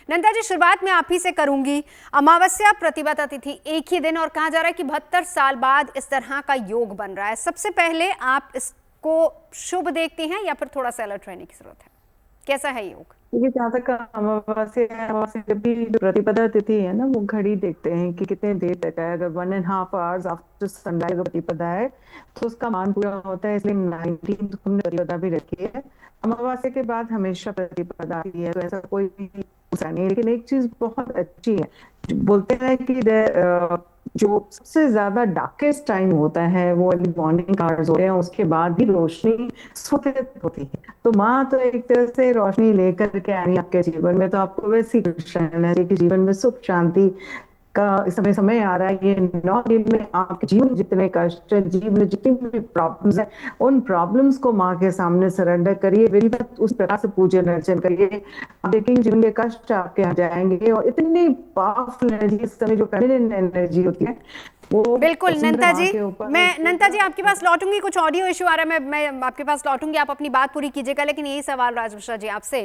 नंदा जी, शुरुआत में आप ही से करूंगी। अमावस्या प्रतिपदा तिथि एक ही दिन और कहा जा रहा है कि 72 साल बाद इस तरह का योग बन रहा है। सबसे पहले आप इसको शुभ देखती हैं या फिर थोड़ा सा अलर्ट रहने की जरूरत है? कैसा है योग? क्योंकि जहाँ तक अमावस्या जब भी जो प्रतिपदा तिथि है ना, वो घड़ी देखते हैं कि कितने देर तक है। अगर 1.5 आवर्स आफ्टर सनराइज अगर प्रतिपदा है तो उसका मान पूरा होता है, इसलिए 19 हमने प्रतिपदा भी रखी है। अमावस्या के बाद हमेशा प्रतिपदा आती है, तो ऐसा कोई नहीं। लेकिन एक चीज बहुत अच्छी है, बोलते हैं कि जो सबसे ज्यादा डार्केस्ट टाइम होता है वो मॉर्निंग आवर्स होते हैं, उसके बाद ही रोशनी सुफेद होती है। तो माँ तो एक तरह से रोशनी लेकर के आई आपके जीवन में, तो आपको वैसी रहना चाहिए कि जीवन में सुख शांति का समय समय आ रहा है। ये 9 दिन में आपके जीवन जितने कष्ट है, जीवन में जितनी भी प्रॉब्लम्स है, उन प्रॉब्लम्स को माँ के सामने सरेंडर करिए, विधिवत उस प्रकार से पूजन अर्चन करिए। आप देखेंगे जीवन के कष्ट आपके यहाँ जाएंगे और इतनी पावरफुल एनर्जी इस समय जो फेमिनिन एनर्जी होती है वो बिल्कुल नंदा जी, के ऊपर। मैं नंदा जी आपके पास लौटूंगी, कुछ ऑडियो इशू आ रहा है, मैं आपके पास लौटूंगी, आप अपनी बात पूरी कीजिएगा। लेकिन यही सवाल राज मिश्रा जी आपसे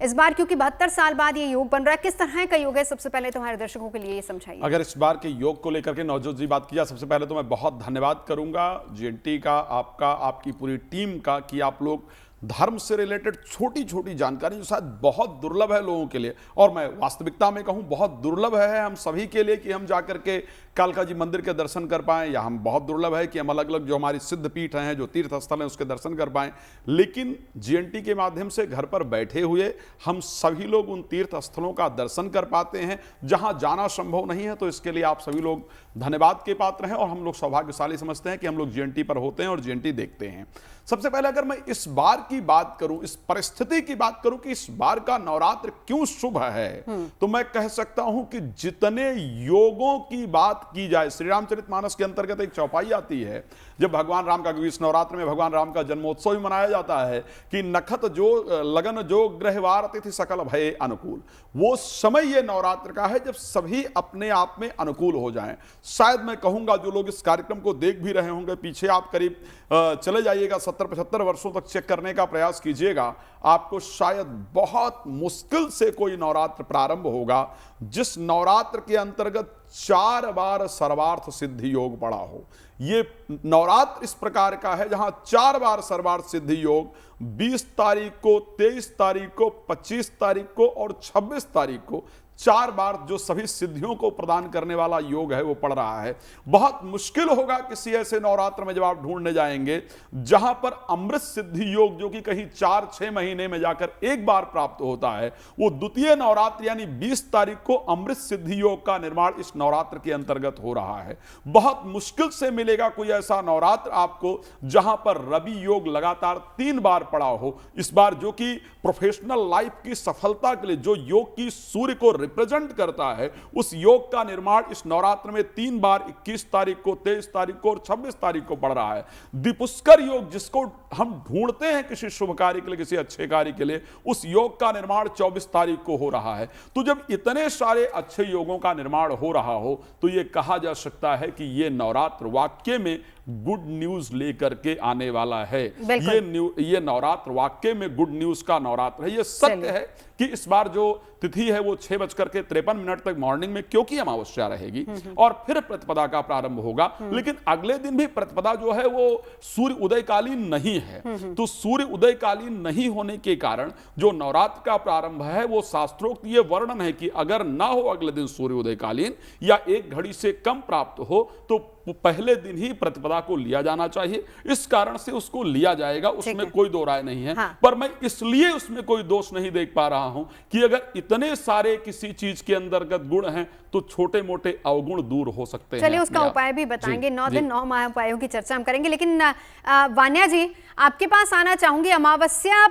इस बार, क्योंकि 72 साल बाद ये योग बन रहा है, किस तरह का योग है? सबसे पहले तुम्हारे दर्शकों के लिए ये समझाइए। अगर इस बार के योग को लेकर के नवजोत जी बात किया, सबसे पहले तो मैं बहुत धन्यवाद करूंगा जीएनटी का, आपका, आपकी पूरी टीम का, कि आप लोग धर्म से रिलेटेड छोटी छोटी जानकारी जो शायद बहुत दुर्लभ है लोगों के लिए, और मैं वास्तविकता में कहूं बहुत दुर्लभ है हम सभी के लिए कि हम जाकर के कालका जी मंदिर के दर्शन कर पाएं, या हम बहुत दुर्लभ है कि हम अलग अलग जो हमारी सिद्ध पीठ हैं, जो तीर्थ स्थल हैं, उसके दर्शन कर पाएं। लेकिन जीएनटी के माध्यम से घर पर बैठे हुए हम सभी लोग उन तीर्थ स्थलों का दर्शन कर पाते हैं जहां जाना संभव नहीं है। तो इसके लिए आप सभी लोग धन्यवाद के पात्र हैं और हम लोग सौभाग्यशाली समझते हैं कि हम लोग जीएनटी पर होते हैं और जीएनटी देखते हैं। सबसे पहले अगर मैं इस बार की बात करूं, इस परिस्थिति की बात करूं कि इस बार का नवरात्र क्यों शुभ है, तो मैं कह सकता हूं कि जितने योगों की बात की जाए, श्री रामचरितमानस के अंतर्गत एक चौपाई आती है जब भगवान राम का, क्योंकि इस नवरात्र में भगवान राम का जन्मोत्सव भी मनाया जाता है, कि नखत जो लगन जो ग्रहवार तिथि सकल भय अनुकूल। वो समय ये नवरात्र का है जब सभी अपने आप में अनुकूल हो जाएं। शायद मैं कहूंगा जो लोग इस कार्यक्रम को देख भी रहे होंगे, पीछे आप करीब चले जाइएगा, 70-75 वर्षों तक चेक करने का प्रयास कीजिएगा, आपको शायद बहुत मुश्किल से कोई नवरात्र प्रारंभ होगा जिस नवरात्र के अंतर्गत 4 बार सर्वार्थ सिद्धि योग पड़ा हो। ये नवरात्र इस प्रकार का है जहां 4 बार सर्वार्थ सिद्धि योग 20 तारीख को, 23 तारीख को, 25 तारीख को और 26 तारीख को 4 बार जो सभी सिद्धियों को प्रदान करने वाला योग है वो पड़ रहा है। बहुत मुश्किल होगा किसी ऐसे नवरात्र में जब आप ढूंढने जाएंगे जहां पर अमृत सिद्धि योग, जो कि कहीं 4-6 महीने में जाकर एक बार प्राप्त होता है, वो द्वितीय नवरात्र यानी 20 तारीख को अमृत सिद्धि योग का निर्माण इस नवरात्र के अंतर्गत हो रहा है। बहुत मुश्किल से मिलेगा कोई ऐसा नवरात्र आपको जहां पर रवि योग लगातार 3 बार पड़ा हो। इस बार जो कि प्रोफेशनल लाइफ की सफलता के लिए जो योग की सूर्य को रिप्रेजेंट करता है, उस योग का निर्माण इस नवरात्र में 3 बार 21 तारीख को, 23 तारीख को और 26 तारीख को पड़ रहा है। दीपुष्कर योग जिसको हम ढूंढते हैं किसी शुभ कार्य के लिए, किसी अच्छे कार्य के लिए, उस योग का निर्माण 24 तारीख को हो रहा है। तो जब इतने सारे अच्छे योगों का निर्माण हो रहा हो तो यह कहा जा सकता है कि यह नवरात्र वाक्य में गुड न्यूज लेकर के आने वाला है। ये नवरात्र वाक्य में गुड न्यूज का नवरात्र है। ये सत्य है कि इस बार जो तिथि है वो 6:53 तक मॉर्निंग में, क्योंकि अमावस्या रहेगी, और फिर प्रतिपदा का प्रारंभ होगा। लेकिन अगले दिन भी प्रतिपदा जो है वो सूर्य उदयकालीन नहीं है। तो सूर्य उदयकालीन नहीं होने के कारण जो नवरात्र का प्रारंभ है वो शास्त्रोक्त ये वर्णन है कि अगर ना हो अगले दिन सूर्य उदयकालीन या 1 घड़ी से कम प्राप्त हो तो पहले दिन ही प्रतिपदा को लिया जाना चाहिए। इस कारण से उसको लिया जाएगा, उसमें कोई दो राय नहीं है। हाँ। पर मैं इसलिए उसमें कोई दोष नहीं देख पा रहा हूं कि अगर इतने सारे किसी चीज के अंतर्गत गुण हैं तो छोटे मोटे अवगुण दूर हो सकते हैं। चलिए उसका उपाय भी बताएंगे, 9 दिन 9 माह उपायों की चर्चा हम करेंगे। लेकिन वान्या जी आपके पास आना चाहूंगी, अमावस्या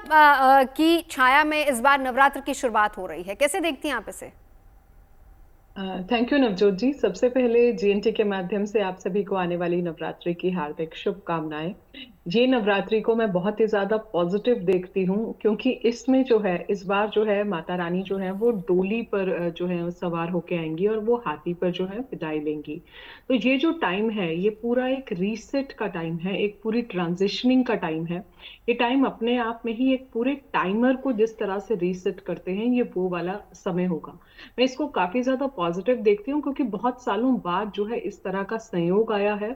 की छाया में इस बार नवरात्र की शुरुआत हो रही है, कैसे देखती हैं आप इसे? थैंक यू नवजोत जी। सबसे पहले जीएनटी के माध्यम से आप सभी को आने वाली नवरात्रि की हार्दिक शुभकामनाएं। ये नवरात्रि को मैं बहुत ही ज्यादा पॉजिटिव देखती हूँ, क्योंकि इसमें जो है इस बार जो है माता रानी जो है वो डोली पर जो है सवार होके आएंगी और वो हाथी पर जो है विदाई लेंगी। तो ये जो टाइम है ये पूरा एक रीसेट का टाइम है, एक पूरी ट्रांजिशनिंग का टाइम है। ये टाइम अपने आप में ही एक पूरे टाइमर को जिस तरह से रीसेट करते हैं, ये वो वाला समय होगा। मैं इसको काफी ज्यादा पॉजिटिव देखती हूँ, क्योंकि बहुत सालों बाद जो है इस तरह का संयोग आया है।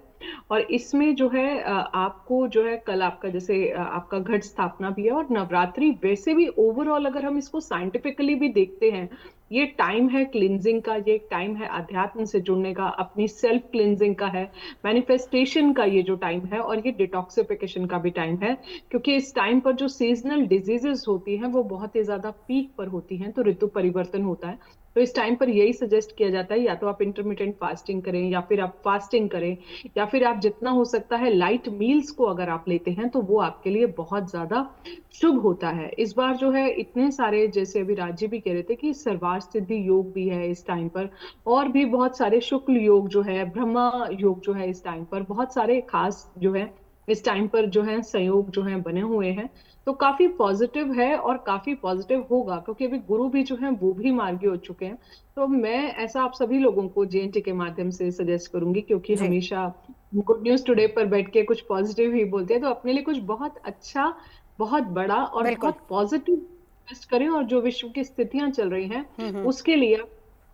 और इसमें जो है आपको जो है कल आपका जैसे आपका घट स्थापना भी है, और नवरात्रि वैसे भी ओवरऑल अगर हम इसको साइंटिफिकली भी देखते हैं, ये टाइम है क्लिनजिंग का, ये टाइम है अध्यात्म से जुड़ने का, अपनी सेल्फ क्लिनजिंग का है, मैनिफेस्टेशन का ये जो टाइम है, और ये डिटॉक्सिफिकेशन का भी टाइम है। क्योंकि इस टाइम पर जो सीजनल डिजीजेस होती हैं वो बहुत ही ज्यादा पीक पर होती हैं, तो ऋतु परिवर्तन होता है। तो इस टाइम पर यही सजेस्ट किया जाता है, या तो आप इंटरमिटेंट फास्टिंग करें, या फिर आप फास्टिंग करें, या फिर आप जितना हो सकता है लाइट मील्स को अगर आप लेते हैं तो वो आपके लिए बहुत ज्यादा शुभ होता है। इस बार जो है इतने सारे, जैसे अभी राज्य भी कह रहे थे कि सर्वार्थ सिद्धि योग भी है इस टाइम पर, और भी बहुत सारे शुक्ल योग जो है, ब्रह्मा योग जो है, इस टाइम पर बहुत सारे खास जो है इस टाइम पर जो है संयोग जो है बने हुए हैं। तो काफी पॉजिटिव है और काफी पॉजिटिव होगा, क्योंकि अभी गुरु भी जो है वो भी मार्गी हो चुके हैं। तो मैं ऐसा आप सभी लोगों को जेएनटी के माध्यम से सजेस्ट करूंगी, क्योंकि जी हमेशा गुड न्यूज टुडे पर बैठ के कुछ पॉजिटिव ही बोलते हैं, तो अपने लिए कुछ बहुत अच्छा, बहुत बड़ा और बिल्कुल। बहुत पॉजिटिव इन्वेस्ट करें, और जो विश्व की स्थितियां चल रही हैं उसके लिए आप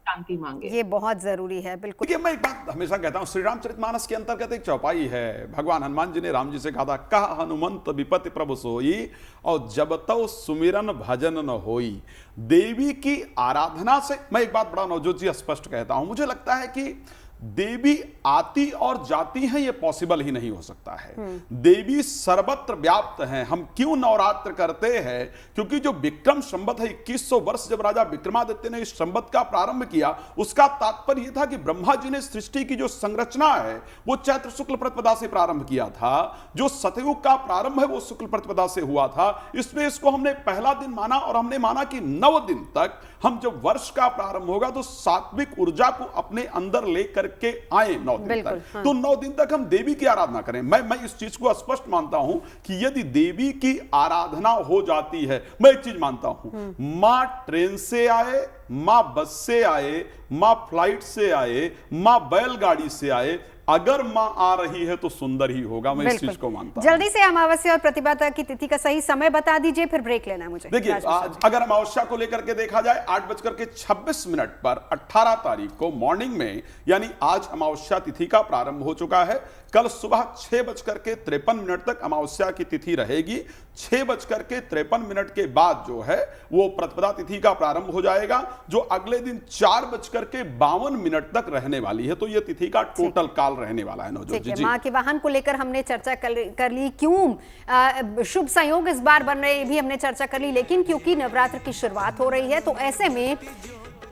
शांति मांगे। ये बहुत जरूरी है, बिल्कुल। देखिए, मैं एक बात हमेशा कहता हूं, श्री रामचरितमानस के अंतर्गत एक चौपाई है। भगवान हनुमान जी ने राम जी से कहा था, कहा हनुमंत विपति प्रभु सोई, और जब तो सुमिरन भजन न होई। देवी की आराधना से, मैं एक बात बड़ा नवजोत जी स्पष्ट कहता हूं, मुझे लगता है कि देवी आती और जाती हैं, ये पॉसिबल ही नहीं हो सकता है। देवी सर्वत्र व्याप्त हैं। हम क्यों नवरात्र करते हैं? क्योंकि जो विक्रम संवत है, 2100 वर्ष जब राजा विक्रमादित्य ने इस संवत का प्रारंभ किया, उसका तात्पर्य यह था कि ब्रह्मा जी ने सृष्टि की जो संरचना है वो चैत्र शुक्ल प्रतिपदा से प्रारंभ किया था। जो सतयुग का प्रारंभ है वो शुक्ल प्रतिपदा से हुआ था। इसलिए इसको हमने पहला दिन माना, और हमने माना कि 9 दिन तक हम जब वर्ष का प्रारंभ होगा तो सात्विक ऊर्जा को अपने अंदर लेकर के आए 9 दिन तक। हाँ। तो 9 दिन तक हम देवी की आराधना करें। मैं इस चीज को स्पष्ट मानता हूं कि यदि देवी की आराधना हो जाती है, मैं एक चीज मानता हूं, मां ट्रेन से आए, मां बस से आए, मां फ्लाइट से आए, मां बैलगाड़ी से आए, अगर मां आ रही है तो सुंदर ही होगा। मैं इस चीज को मानता हूं। जल्दी से अमावस्या और प्रतिपदा की तिथि का सही समय बता दीजिए, फिर ब्रेक लेना है मुझे। देखिए, अगर अमावस्या को लेकर के देखा जाए, 8:26 पर 18 तारीख को मॉर्निंग में, यानी आज अमावस्या तिथि का प्रारंभ हो चुका है। कल सुबह 6:53 तक अमावस्या की तिथि रहेगी। 6:53 के बाद जो है वो प्रतिपदा तिथि का प्रारंभ हो जाएगा, जो अगले दिन 4:52 तक रहने वाली है। तो ये तिथि का टोटल काल रहने वाला है नवजोत जी। माँ के वाहन को लेकर हमने चर्चा कर ली, क्यों शुभ संयोग इस बार बन रहे, ये भी हमने चर्चा कर ली। लेकिन क्योंकि नवरात्र की शुरुआत हो रही है, तो ऐसे में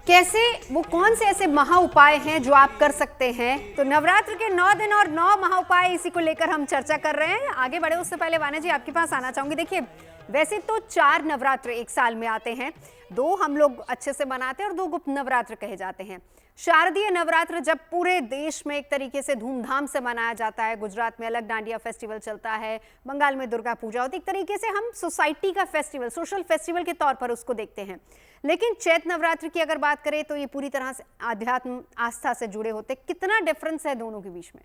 कैसे, वो कौन से ऐसे महा उपाय हैं जो आप कर सकते हैं? तो नवरात्र के 9 दिन और 9 महा उपाय, इसी को लेकर हम चर्चा कर रहे हैं। आगे बढ़े उससे पहले वाना जी आपके पास आना चाहूंगी। देखिए, वैसे तो 4 नवरात्र एक साल में आते हैं, 2 हम लोग अच्छे से मनाते हैं और 2 गुप्त नवरात्र कहे जाते हैं। शारदीय नवरात्र जब पूरे देश में एक तरीके से धूमधाम से मनाया जाता है, गुजरात में अलग डांडिया फेस्टिवल चलता है, बंगाल में दुर्गा पूजा होती है, एक तरीके से हम सोसाइटी का फेस्टिवल, सोशल फेस्टिवल के तौर पर उसको देखते हैं। लेकिन चैत्र नवरात्र की अगर बात करें तो ये पूरी तरह से आध्यात्म आस्था से जुड़े होते। कितना डिफरेंस है दोनों के बीच में?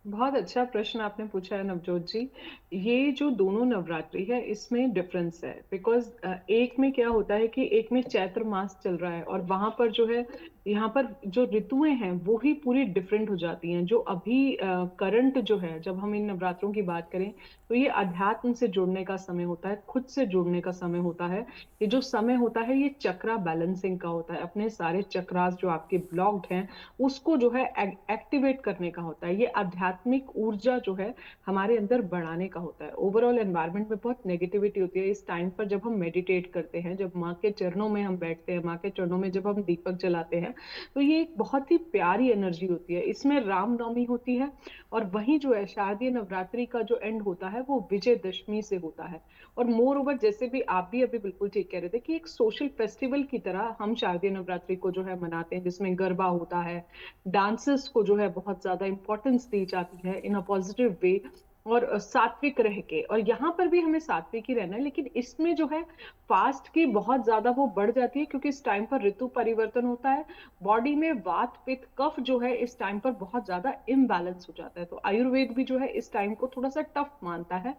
बहुत अच्छा प्रश्न आपने पूछा है नवजोत जी। ये जो दोनों नवरात्रि है इसमें डिफरेंस है, बिकॉज एक में क्या होता है कि एक में चैत्र मास चल रहा है, और वहां पर जो है, यहाँ पर जो ऋतुएं हैं वो ही पूरी डिफरेंट हो जाती हैं। जो अभी करंट जो है, जब हम इन नवरात्रों की बात करें तो ये अध्यात्म से जुड़ने का समय होता है, खुद से जुड़ने का समय होता है। ये जो समय होता है ये चक्रा बैलेंसिंग का होता है, अपने सारे चक्रास जो आपके ब्लॉक्ड हैं उसको जो है एक्टिवेट करने का होता है। ये अध्यात्म आत्मिक ऊर्जा जो है हमारे अंदर बढ़ाने का होता है। ओवरऑल एनवायरनमेंट में बहुत नेगेटिविटी होती है इस टाइम पर जब हम मेडिटेट करते हैं, जब माँ के चरणों में हम बैठते हैं, माँ के चरणों में जब हम दीपक जलाते हैं, तो ये एक बहुत ही प्यारी एनर्जी होती है। इसमें रामनवमी होती है और वहीं जो है शारदीय नवरात्रि का जो एंड होता है वो विजयदशमी से होता है। और मोर ओवर, जैसे भी आप भी अभी बिल्कुल ठीक कह रहे थे कि एक सोशल फेस्टिवल की तरह हम शारदीय नवरात्रि को जो है मनाते हैं, जिसमें गरबा होता है, डांसेस को जो है बहुत ज्यादा इंपॉर्टेंस दी जाती है इन अ पॉजिटिव वे, और सात्विक रह के। और यहाँ पर भी हमें सात्विक ही रहना है, लेकिन इसमें जो है फास्ट की बहुत ज्यादा वो बढ़ जाती है, क्योंकि इस टाइम पर ऋतु परिवर्तन होता है, बॉडी में वात पित्त कफ जो है इस टाइम पर बहुत ज्यादा इम्बैलेंस हो जाता है। तो आयुर्वेद भी जो है इस टाइम को थोड़ा सा टफ मानता है।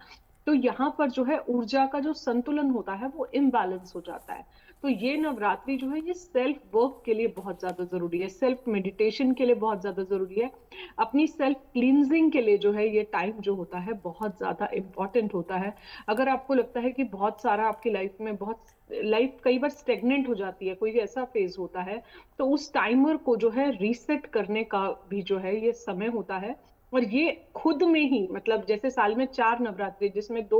तो यहाँ पर जो है ऊर्जा का जो संतुलन होता है वो इम्बैलेंस हो जाता है। तो ये नवरात्रि जो है ये सेल्फ वर्क के लिए बहुत ज्यादा जरूरी है, सेल्फ मेडिटेशन के लिए बहुत ज्यादा जरूरी है, अपनी सेल्फ क्लींजिंग के लिए जो है ये टाइम जो होता है बहुत ज्यादा इंपॉर्टेंट होता है। अगर आपको लगता है कि बहुत सारा आपकी लाइफ में बहुत लाइफ कई बार स्टेगनेंट हो जाती है, कोई ऐसा फेज होता है, तो उस टाइमर को जो है रीसेट करने का भी जो है ये समय होता है। और ये खुद में ही, मतलब जैसे साल में 4 नवरात्रि, जिसमें 2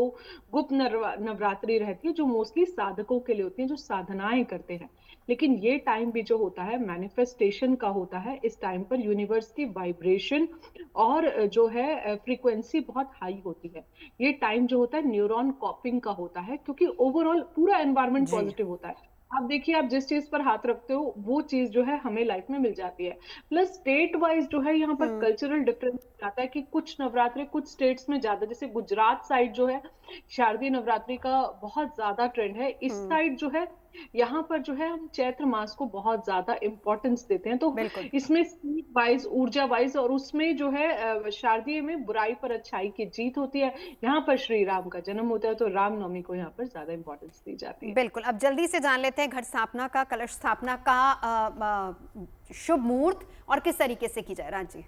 गुप्त नवरात्रि रहती है जो मोस्टली साधकों के लिए होती है, जो साधनाएं करते हैं। लेकिन ये टाइम भी जो होता है मैनिफेस्टेशन का होता है। इस टाइम पर यूनिवर्स की वाइब्रेशन और जो है फ्रीक्वेंसी बहुत हाई होती है। ये टाइम जो होता है न्यूरॉन कॉपिंग का होता है, क्योंकि ओवरऑल पूरा एनवायरनमेंट जी। पॉजिटिव होता है। आप देखिए, आप जिस चीज पर हाथ रखते हो वो चीज जो है हमें लाइफ में मिल जाती है। प्लस स्टेट वाइज जो है यहाँ पर कल्चरल डिफरेंस आता है कि कुछ नवरात्रि कुछ स्टेट्स में ज्यादा, जैसे गुजरात साइड जो है शारदीय नवरात्रि का बहुत ज्यादा ट्रेंड है। इस साइड जो है यहाँ पर जो है हम चैत्र मास को बहुत ज्यादा इंपॉर्टेंस देते हैं। तो बिल्कुल। इसमें स्पीड वाइज, ऊर्जा वाइज, और उसमें जो है शारदीय में बुराई पर अच्छाई की जीत होती है। यहाँ पर श्री राम का जन्म होता है, तो रामनवमी को यहाँ पर ज्यादा इंपॉर्टेंस दी जाती है। बिल्कुल। अब जल्दी से जान लेते हैं घट स्थापना का, कलश स्थापना का शुभ मुहूर्त और किस तरीके से की जाए। रांची,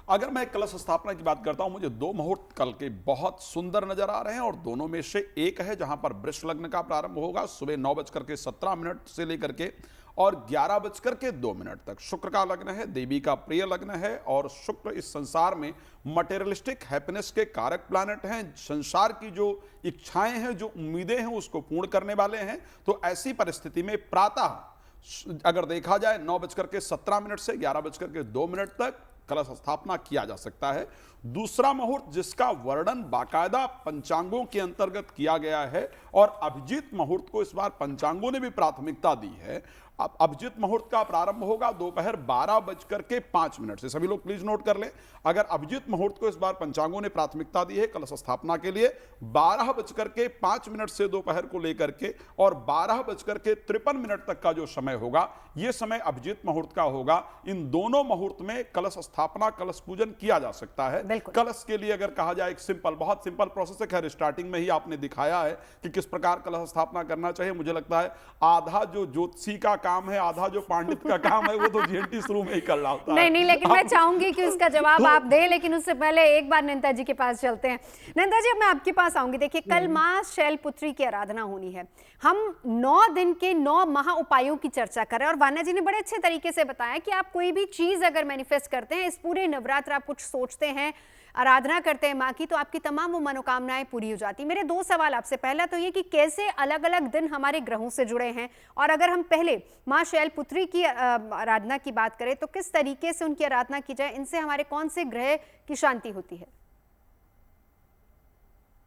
अगर मैं कलश स्थापना की बात करता हूं, मुझे 2 मुहूर्त कल के बहुत सुंदर नजर आ रहे हैं और दोनों में से एक है जहां पर वृष लग्न का प्रारंभ होगा सुबह 9:17 से लेकर के और 11:02 तक। शुक्र का लग्न है, देवी का प्रिय लग्न है और शुक्र इस संसार में मटेरियलिस्टिक हैप्पीनेस के कारक प्लैनेट हैं। संसार की जो इच्छाएं हैं, जो उम्मीदें हैं, उसको पूर्ण करने वाले हैं। तो ऐसी परिस्थिति में प्रातः अगर देखा जाए 9:17 से 11:02 तक कलश स्थापना किया जा सकता है। दूसरा मुहूर्त जिसका वर्णन बाकायदा पंचांगों के अंतर्गत किया गया है और अभिजीत मुहूर्त को इस बार पंचांगों ने भी प्राथमिकता दी है। अब अभिजीत मुहूर्त का प्रारंभ होगा दोपहर 12:05 से। सभी लोग प्लीज नोट कर लें, अगर अभिजीत मुहूर्त को इस बार पंचांगों ने प्राथमिकता दी है कलश स्थापना के लिए 12:05 से दोपहर को लेकर के और 12:53 तक का जो समय होगा, यह समय अभिजीत मुहूर्त का होगा। इन दोनों मुहूर्त में कलश स्थापना, कलश पूजन किया जा सकता है। कलश के लिए अगर कहा जाए, एक सिंपल, बहुत सिंपल प्रोसेस है। खैर स्टार्टिंग में ही आपने दिखाया है कि किस प्रकार कलश स्थापना करना चाहिए। मुझे लगता है आधा जो ज्योतिषी का काम है, आधा जो पंडित का काम है, वो तो जीएनटी शुरू में ही कर रहा होता है। नहीं, लेकिन मैं चाहूंगी कि उसका जवाब आप दें, लेकिन उससे पहले एक बार नंदा जी के पास चलते हैं। नंदा जी, अब मैं आपके पास आऊंगी। देखिए, कल मां शैलपुत्री की आराधना होनी है। हम 9 दिन के 9 महा उपायों की चर्चा कर रहे हैं और वाना जी ने बड़े अच्छे तरीके से बताया कि आप कोई भी चीज अगर मैनिफेस्ट करते हैं, इस पूरे नवरात्र आप कुछ सोचते हैं, आराधना करते हैं माँ की, तो आपकी तमाम वो मनोकामनाएं पूरी हो जाती। मेरे 2 सवाल आपसे। पहला तो ये कि कैसे अलग अलग दिन हमारे ग्रहों से जुड़े हैं, और अगर हम पहले माँ शैलपुत्री की आराधना की बात करें तो किस तरीके से उनकी आराधना की जाए, इनसे हमारे कौन से ग्रह की शांति होती है?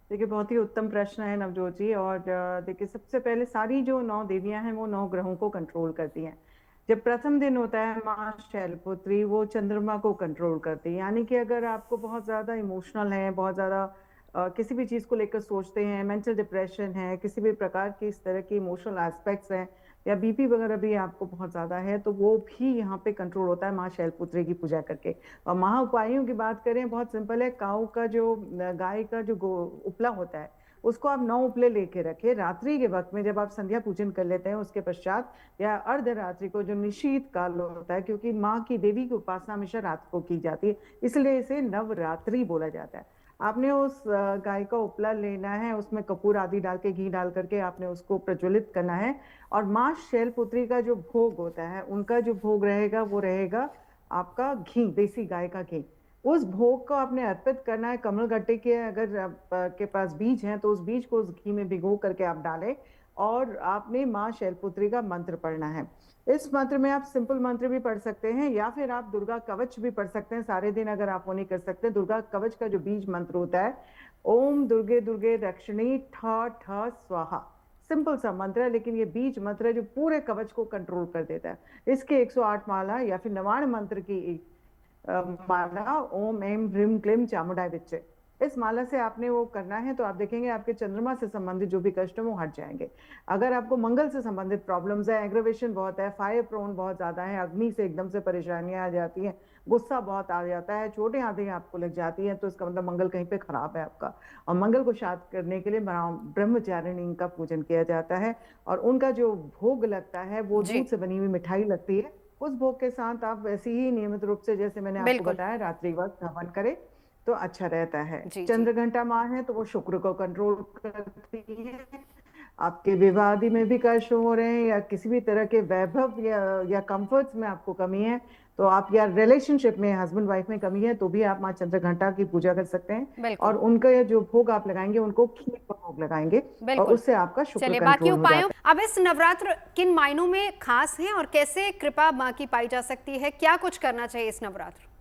देखिए, बहुत ही उत्तम प्रश्न है नवजोत जी। और देखिए, सबसे पहले सारी जो 9 देवियां हैं वो 9 ग्रहों को कंट्रोल करती हैं। जब प्रथम दिन होता है, माँ शैलपुत्री वो चंद्रमा को कंट्रोल करती है। यानी कि अगर आपको बहुत ज्यादा इमोशनल है, बहुत ज्यादा किसी भी चीज को लेकर सोचते हैं, मेंटल डिप्रेशन है, किसी भी प्रकार की इस तरह की इमोशनल एस्पेक्ट्स हैं, या बीपी वगैरह भी आपको बहुत ज्यादा है, तो वो भी यहाँ पे कंट्रोल होता है माँ शैलपुत्री की पूजा करके। और महा उपायों की बात करें, बहुत सिंपल है। काऊ का जो, गाय का जो उपला होता है, उसको आप 9 उपले लेके रखे। रात्रि के वक्त में जब आप संध्या पूजन कर लेते हैं, उसके पश्चात या अर्धरात्रि को, जो निशीत काल होता है, क्योंकि माँ की, देवी की उपासना हमेशा रात को की जाती है, इसलिए इसे नवरात्रि बोला जाता है। आपने उस गाय का उपला लेना है, उसमें कपूर आदि डाल के, घी डाल करके आपने उसको प्रज्वलित करना है। और माँ शैलपुत्री का जो भोग होता है, उनका जो भोग रहेगा वो रहेगा आपका घी, देसी गाय का घी। उस भोग को आपने अर्पित करना है। कमल गट्टे के अगर आपके पास बीज हैं तो उस बीज को उस घी में भिगो करके आप डालें और आपने माँ शैलपुत्री का मंत्र पढ़ना है। इस मंत्र में आप सिंपल मंत्र भी पढ़ सकते हैं या फिर आप दुर्गा कवच भी पढ़ सकते हैं। सारे दिन अगर आप वो नहीं कर सकते, दुर्गा कवच का जो बीज मंत्र होता है, ओम दुर्गे दुर्गे रक्षिणी ठ ठ स्वाहा, सिंपल सा मंत्र है लेकिन ये बीज मंत्र है जो पूरे कवच को कंट्रोल कर देता है। इसके 108 माला या फिर नवाण मंत्र की माला ओम एम ह्रीम क्लीम चामुंडाय विच्चे, इस माला से आपने वो करना है तो आप देखेंगे आपके चंद्रमा से संबंधित जो भी कष्ट है वो हट जाएंगे। अगर आपको मंगल से संबंधित प्रॉब्लम्स है, एग्रेवेशन बहुत है, फायर प्रोन बहुत ज्यादा है, अग्नि से एकदम से परेशानियां आ जाती हैं, गुस्सा बहुत आ जाता है, छोटे आंधी आपको लग जाती है, तो इसका मतलब मंगल कहीं पे खराब है आपका। और मंगल को शांत करने के लिए ब्रह्मचारिणी का पूजन किया जाता है और उनका जो भोग लगता है वो दूध से बनी हुई मिठाई लगती है। उस भोग के साथ आप वैसे ही नियमित रूप से जैसे मैंने आपको बताया रात्रि वक्त हवन करें तो अच्छा रहता है। चंद्र घंटा माँ है तो वो शुक्र को कंट्रोल करती है। आपके विवादी में भी कष्ट हो रहे हैं या किसी भी तरह के वैभव या कंफर्ट्स में आपको कमी है, तो आप या रिलेशनशिप में हस्बैंड वाइफ में कमी है तो भी आप माँ चंद्र घंटा की पूजा कर सकते हैं और उनका जो भोग आप लगाएंगे उनको खीर का भोग लगाएंगे और उससे आपका शुक्र कंट्रोल बाकी हो उपायों जाता है। अब इस नवरात्र किन मायनों में खास हैं और कैसे कृपा माँ की पाई जा सकती है, क्या कुछ करना चाहिए इस नवरात्र?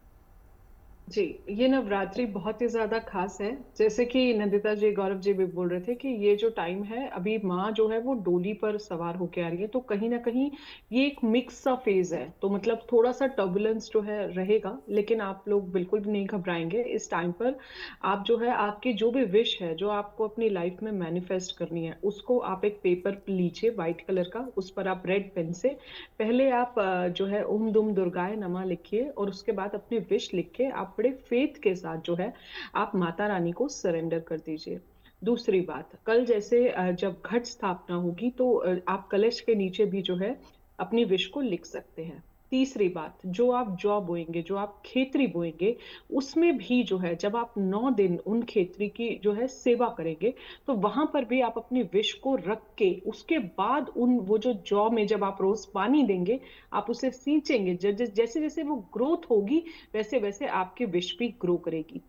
जी, ये नवरात्रि बहुत ही ज्यादा खास है। जैसे कि नंदिता जी, गौरव जी भी बोल रहे थे कि ये जो टाइम है, अभी माँ जो है वो डोली पर सवार होके आ रही है, तो कहीं ना कहीं ये एक मिक्स सा फेज है, तो मतलब थोड़ा सा टर्बुलेंस जो है रहेगा, लेकिन आप लोग बिल्कुल भी नहीं घबराएंगे इस टाइम पर। आप जो है आपकी जो भी विश है जो आपको अपनी लाइफ में मैनिफेस्ट करनी है, उसको आप एक पेपर लीजिए व्हाइट कलर का, उस पर आप रेड पेन से पहले आप जो है ओम दुम दुर्गाय नमः लिखिए और उसके बाद अपनी विश लिख के आप बड़े फेथ के साथ जो है आप माता रानी को सरेंडर कर दीजिए। दूसरी बात, कल जैसे जब घट स्थापना होगी तो आप कलश के नीचे भी जो है अपनी विश को लिख सकते हैं। तीसरी बात, जो आप जौ बोएंगे, जो आप खेतरी बोएंगे, उसमें भी जो है जब आप 9 दिन उन खेतरी की जो है सेवा करेंगे तो वहां पर भी आप अपनी विश को रख के उसके बाद उन वो जो जौ में जब आप रोज पानी देंगे, आप उसे सींचेंगे, जैसे जैसे वो ग्रोथ होगी वैसे वैसे आपकी विश भी ग्रो करेगी।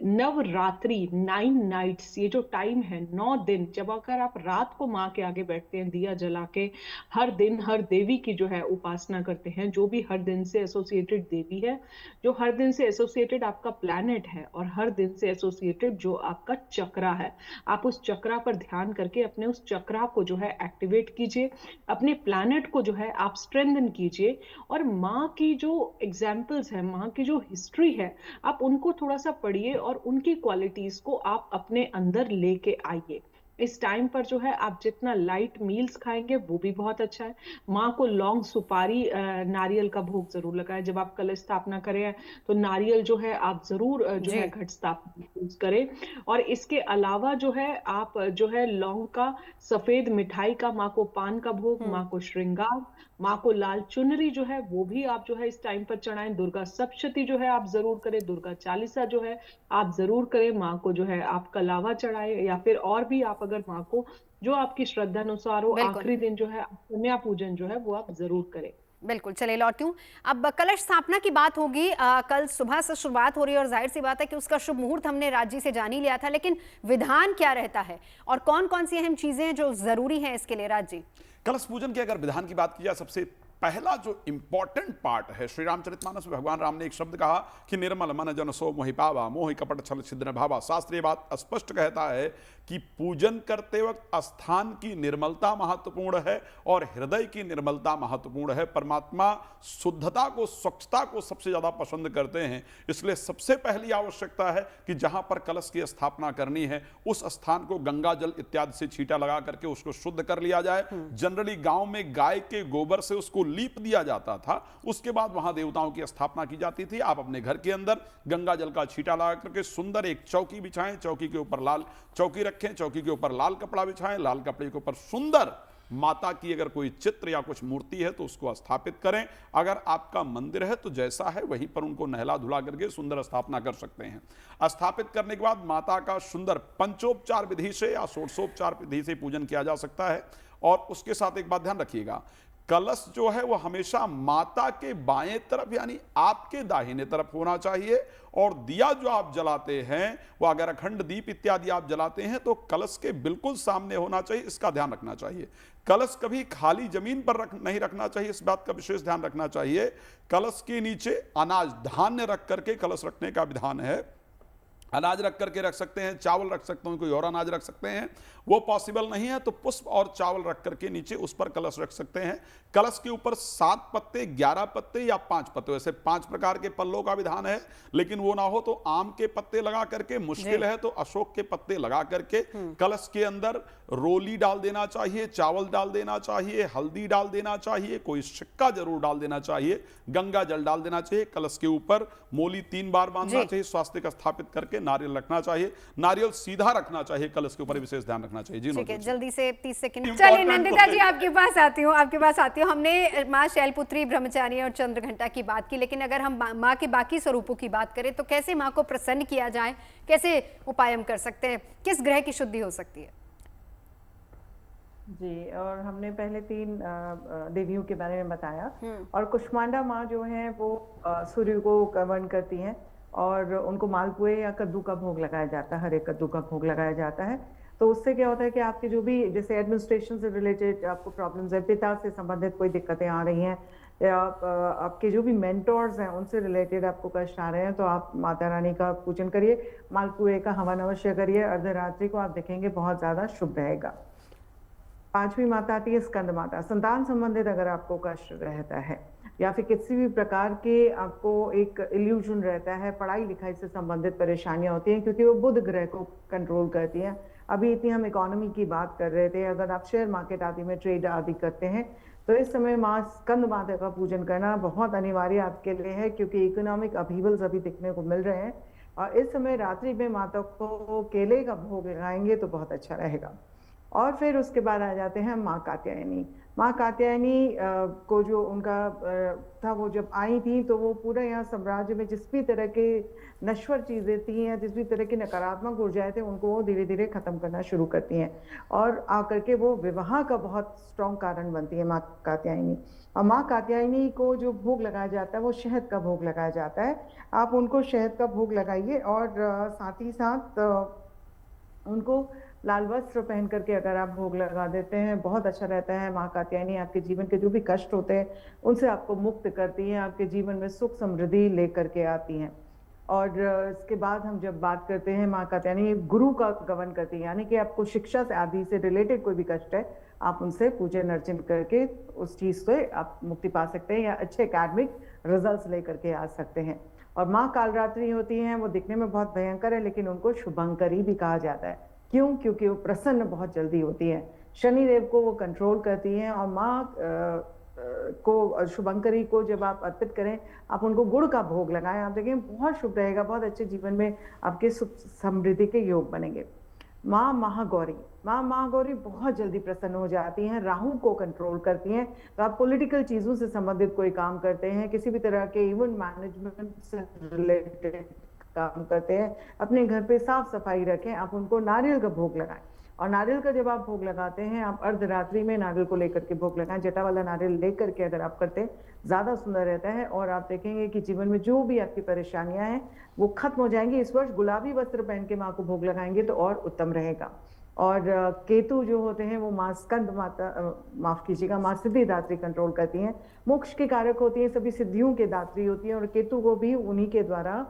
नवरात्रि 9 नाइट्स, ये जो टाइम है 9 दिन, जब अगर आप रात को माँ के आगे बैठते हैं दिया जला के, हर दिन हर देवी की जो है उपासना करते हैं, जो भी हर दिन से एसोसिएटेड देवी है, जो हर दिन से एसोसिएटेड आपका प्लैनेट है और हर दिन से एसोसिएटेड जो आपका चक्रा है, आप उस चक्रा पर ध्यान करके अपने उस चक्रा को जो है एक्टिवेट कीजिए, अपने प्लैनेट को जो है आप स्ट्रेंथन कीजिए और माँ की जो एग्जाम्पल्स है, माँ की जो हिस्ट्री है, आप उनको थोड़ा सा पढ़िए और उनकी क्वालिटीज को आप अपने अंदर लेके आइए। इस टाइम पर जो है आप जितना लाइट मील्स खाएंगे वो भी बहुत अच्छा है। माँ को लौंग सुपारी नारियल का भोग जरूर लगाएं। जब आप कलश स्थापना करें तो नारियल जो है आप जरूर जो है घट स्थापना यूज करें। और इसके अलावा जो है आप जो है लौंग का सफेद मिठाई का, माँ को पान का भोग, माँ को श्रृंगार, माँ को लाल चुनरी जो है वो भी आप जो है इस टाइम पर चढ़ाएं। दुर्गा सप्तशती जो है आप जरूर करें, दुर्गा चालीसा जो है आप जरूर करें, माँ को जो है आप कलावा चढ़ाए या फिर और भी आप अगर माँ को जो आपकी श्रद्धा अनुसार हो, आखिरी दिन जो है कन्या पूजन जो है वो आप जरूर करें। बिल्कुल, चलिए लौटती हूँ। अब कलश स्थापना की बात होगी, कल सुबह से शुरुआत हो रही है और जाहिर सी बात है कि उसका शुभ मुहूर्त हमने राज्य से जान ही लिया था, लेकिन विधान क्या रहता है और कौन कौन सी अहम चीजें हैं जो जरूरी हैं इसके लिए? राज्य कलश पूजन के अगर विधान की बात की जाए, सबसे पहला जो इंपॉर्टेंट पार्ट है, श्री रामचरितमानस में भगवान राम ने एक शब्द कहा कि निर्मल मन जन सो मोहि पावा, मोहि कपट छल छिद्र भावा। शास्त्रीय बात स्पष्ट कहता है कि पूजन करते वक्त स्थान की निर्मलता महत्वपूर्ण है और हृदय की निर्मलता महत्वपूर्ण है। परमात्मा शुद्धता को, स्वच्छता को सबसे ज्यादा पसंद करते हैं, इसलिए सबसे पहली आवश्यकता है कि जहां पर कलश की स्थापना करनी है उस स्थान को गंगा जल इत्यादि से छींटा लगा करके उसको शुद्ध कर लिया जाए। जनरली गांव में गाय के गोबर से उसको लीप दिया जाता था, उसके बाद वहां देवताओं की स्थापना की जाती थी। आप अपने घर के अंदर गंगा जल का छींटा लगा करके सुंदर एक चौकी बिछाएं, चौकी के ऊपर लाल चौकी रखें, चौकी के ऊपर लाल कपड़ा बिछाएं, लाल कपड़े के ऊपर सुंदर माता की अगर कोई चित्र या कुछ मूर्ति है तो उसको स्थापित करें। अगर आपका मंदिर है तो जैसा है वहीं पर उनको नहला धुला करके सुंदर स्थापना कर सकते हैं। स्थापित करने के बाद माता का सुंदर पंचोपचार विधि से या षोडशोपचार विधि से पूजन किया जा सकता है। और उसके साथ एक बात ध्यान रखिएगा, कलश जो है वो हमेशा माता के बाएं तरफ यानी आपके दाहिने तरफ होना चाहिए, और दिया जो आप जलाते हैं वो अगर अखंड दीप इत्यादि आप जलाते हैं तो कलश के बिल्कुल सामने होना चाहिए, इसका ध्यान रखना चाहिए। कलश कभी खाली जमीन पर नहीं रखना चाहिए, इस बात का विशेष ध्यान रखना चाहिए। कलश के नीचे अनाज धान्य रख करके कलश रखने का विधान है। अनाज रख करके रख सकते हैं, चावल रख सकते हैं, कोई और अनाज रख सकते हैं, वो पॉसिबल नहीं है तो पुष्प और चावल रख करके नीचे उस पर कलश रख सकते हैं। कलश के ऊपर 7 पत्ते, 11 पत्ते या 5 पत्ते, वैसे 5 प्रकार के पल्लों का विधान है, लेकिन वो ना हो तो आम के पत्ते लगा करके, मुश्किल है तो अशोक के पत्ते लगा करके कलश के अंदर रोली डाल देना चाहिए, चावल डाल देना चाहिए, हल्दी डाल देना चाहिए, कोई सिक्का जरूर डाल देना चाहिए, गंगा जल डाल देना चाहिए। कलश के ऊपर मोली 3 बार बांधना चाहिए, स्वास्तिक स्थापित करके नारियल रखना चाहिए, नारियल सीधा रखना चाहिए, कलश के ऊपर विशेष ध्यान रखना चाहिए। जी ठीक है, नोट जल्दी से 30 सेकंड। चलिए नंदिता जी आपके पास आती हूँ। हमने माँ शैलपुत्री, ब्रह्मचारी और चंद्रघंटा की बात की, लेकिन अगर हम माँ के बाकी स्वरूपों की बात करें तो कैसे माँ को प्रसन्न किया जाए, कैसे उपाय हम कर सकते हैं, किस ग्रह की शुद्धि हो सकती है? जी, और हमने पहले 3 देवियों के बारे में बताया, और कुष्मांडा माँ जो है वो सूर्य को वर्ण करती हैं, और उनको मालपुए या कद्दू का भोग लगाया जाता है, हरे कद्दू का भोग लगाया जाता है। तो उससे क्या होता है कि आपके जो भी जैसे एडमिनिस्ट्रेशन से रिलेटेड आपको प्रॉब्लम्स है, पिता से संबंधित कोई दिक्कतें आ रही हैं, या आपके जो भी मेंटोर्स हैं उनसे रिलेटेड आपको कष्ट आ रहे हैं, तो आप माता रानी का पूजन करिए, मालपुए का हवन अवश्य करिए। अर्धरात्रि को आप देखेंगे बहुत ज़्यादा शुभ रहेगा। 5वीं माता आती है स्कंद माता। संतान संबंधित अगर आपको कष्ट रहता है या फिर किसी भी प्रकार के आपको एक इल्यूजन रहता है, पढ़ाई लिखाई से संबंधित परेशानियां होती हैं, क्योंकि वो बुध ग्रह को कंट्रोल करती हैं। अभी इतनी हम इकोनॉमी की बात कर रहे थे, अगर आप शेयर मार्केट आदि में ट्रेड आदि करते हैं तो इस समय माँ स्कंद माता का पूजन करना बहुत अनिवार्य आपके लिए है, क्योंकि इकोनॉमिक अपहीवल्स अभी दिखने को मिल रहे हैं। और इस समय रात्रि में माता को केले का भोग लगाएंगे तो बहुत अच्छा रहेगा। और फिर उसके बाद आ जाते हैं माँ कात्यायनी। माँ कात्यायनी को जो उनका था, वो जब आई थी तो वो पूरा यहाँ साम्राज्य में जिस भी तरह के नश्वर चीज़ें थी या जिस भी तरह की नकारात्मक ऊर्जाएं थे उनको वो धीरे धीरे ख़त्म करना शुरू करती हैं, और आकर के वो विवाह का बहुत स्ट्रॉन्ग कारण बनती है माँ कात्यायनी। और माँ कात्यायनी को जो भोग लगाया जाता है वो शहद का भोग लगाया जाता है। आप उनको शहद का भोग लगाइए, और साथ ही साथ उनको लाल वस्त्र पहन करके अगर आप भोग लगा देते हैं बहुत अच्छा रहता है। माँ कात्यायनी आपके जीवन के जो भी कष्ट होते हैं उनसे आपको मुक्त करती हैं, आपके जीवन में सुख समृद्धि लेकर के आती हैं। और इसके बाद हम जब बात करते हैं, माँ कात्यायनी गुरु का गमन करती है, यानी कि आपको शिक्षा से आदि से रिलेटेड कोई भी कष्ट है आप उनसे पूजन अर्चन करके उस चीज़ से आप मुक्ति पा सकते हैं या अच्छे एकेडमिक रिजल्ट्स लेकर के आ सकते हैं। और माँ कालरात्रि होती हैं, वो दिखने में बहुत भयंकर है, लेकिन उनको शुभंकरी भी कहा जाता है। क्यों? क्योंकि वो प्रसन्न बहुत जल्दी होती है, शनिदेव को वो कंट्रोल करती हैं। और माँ को शुभंकरी को जब आप अर्पित करें, आप उनको गुड़ का भोग लगाएं, आप देखें बहुत शुभ रहेगा, बहुत अच्छे जीवन में आपके सुख समृद्धि के योग बनेंगे। माँ महागौरी, माँ महागौरी बहुत जल्दी प्रसन्न हो जाती हैं, राहु को कंट्रोल करती हैं। तो आप पॉलिटिकल चीज़ों से संबंधित कोई काम करते हैं, किसी भी तरह के इवेंट मैनेजमेंट से रिलेटेड काम करते हैं, अपने घर पे साफ सफाई रखें, आप उनको नारियल का भोग लगाएं। और नारियल का जब आप भोग लगाते हैं, आप अर्धरात्रि में नारियल को लेकर के भोग लगाएं, जटा वाला नारियल लेकर के अगर आप करते हैं ज़्यादा सुंदर रहता है, और आप देखेंगे कि जीवन में जो भी आपकी परेशानियां हैं वो खत्म हो जाएंगी। इस वर्ष गुलाबी वस्त्र पहन के माँ को भोग लगाएंगे तो और उत्तम रहेगा। और केतु जो होते हैं वो माँ स्कंद माता, माफ कीजिएगा, माँ सिद्धिदात्री कंट्रोल करती हैं, मोक्ष की कारक होती हैं, सभी सिद्धियों के दात्री होती हैं, और केतु को भी उन्हीं के द्वारा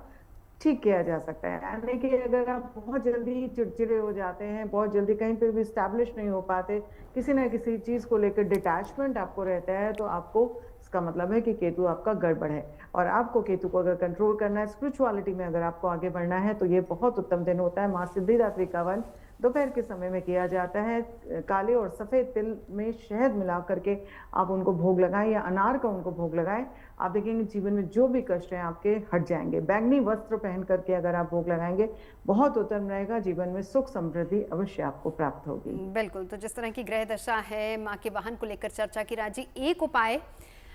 ठीक किया जा सकता है। यानी कि अगर आप बहुत जल्दी चिड़चिड़े हो जाते हैं, बहुत जल्दी कहीं पे भी स्टैब्लिश नहीं हो पाते, किसी ना किसी चीज़ को लेकर डिटैचमेंट आपको रहता है, तो आपको इसका मतलब है कि केतु आपका गड़बड़ है। और आपको केतु को अगर कंट्रोल करना है, स्पिरिचुअलिटी में अगर आपको आगे बढ़ना है, तो ये बहुत उत्तम दिन होता है। माँ सिद्धिदात्री का वन दोपहर के समय में किया जाता है। काले और सफ़ेद तिल में शहद मिला करके आप उनको भोग लगाएं या अनार का उनको भोग लगाएं, आप देखेंगे जीवन में जो भी कष्ट हैं आपके हट जाएंगे। बैंगनी वस्त्र पहन करके अगर आप भोग लगाएंगे बहुत उत्तम रहेगा, जीवन में सुख समृद्धि अवश्य आपको प्राप्त होगी। बिल्कुल, तो जिस तरह की ग्रह दशा है, माँ के वाहन को लेकर चर्चा की, राजी एक उपाय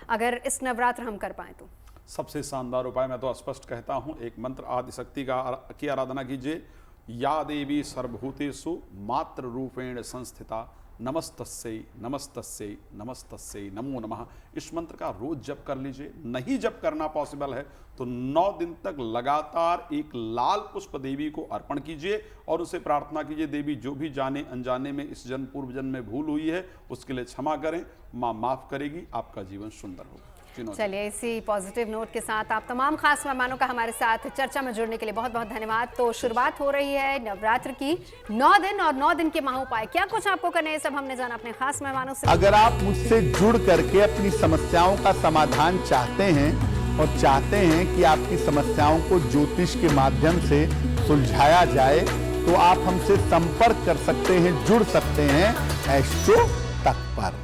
अगर इस नवरात्र हम कर पाए तो सबसे शानदार उपाय मैं तो स्पष्ट कहता हूँ, एक मंत्र आदिशक्ति की आराधना कीजिए। या देवी सर्वभूतेषु मात्र रूपेण संस्थिता नमस्तस्यै नमस्तस्यै नमस्तस्यै नमो नमः। इस मंत्र का रोज जप कर लीजिए। नहीं जप करना पॉसिबल है तो 9 दिन तक लगातार एक लाल पुष्प देवी को अर्पण कीजिए और उसे प्रार्थना कीजिए, देवी जो भी जाने अनजाने में इस जन्म पूर्व जन्म में भूल हुई है उसके लिए क्षमा करें, माँ माफ करेगी, आपका जीवन सुंदर होगा। चलिए, इसी पॉजिटिव नोट के साथ आप तमाम खास मेहमानों का हमारे साथ चर्चा में जुड़ने के लिए बहुत बहुत धन्यवाद। तो शुरुआत हो रही है नवरात्र की 9 दिन और 9 दिन के महाउपाय, क्या कुछ आपको करना है सब हमने जाना अपने खास मेहमानों से। अगर आप मुझसे जुड़ करके अपनी समस्याओं का समाधान चाहते हैं और चाहते हैं कि आपकी समस्याओं को ज्योतिष के माध्यम से सुलझाया जाए तो आप हमसे संपर्क कर सकते हैं, जुड़ सकते हैं एस्ट्रो तक पर।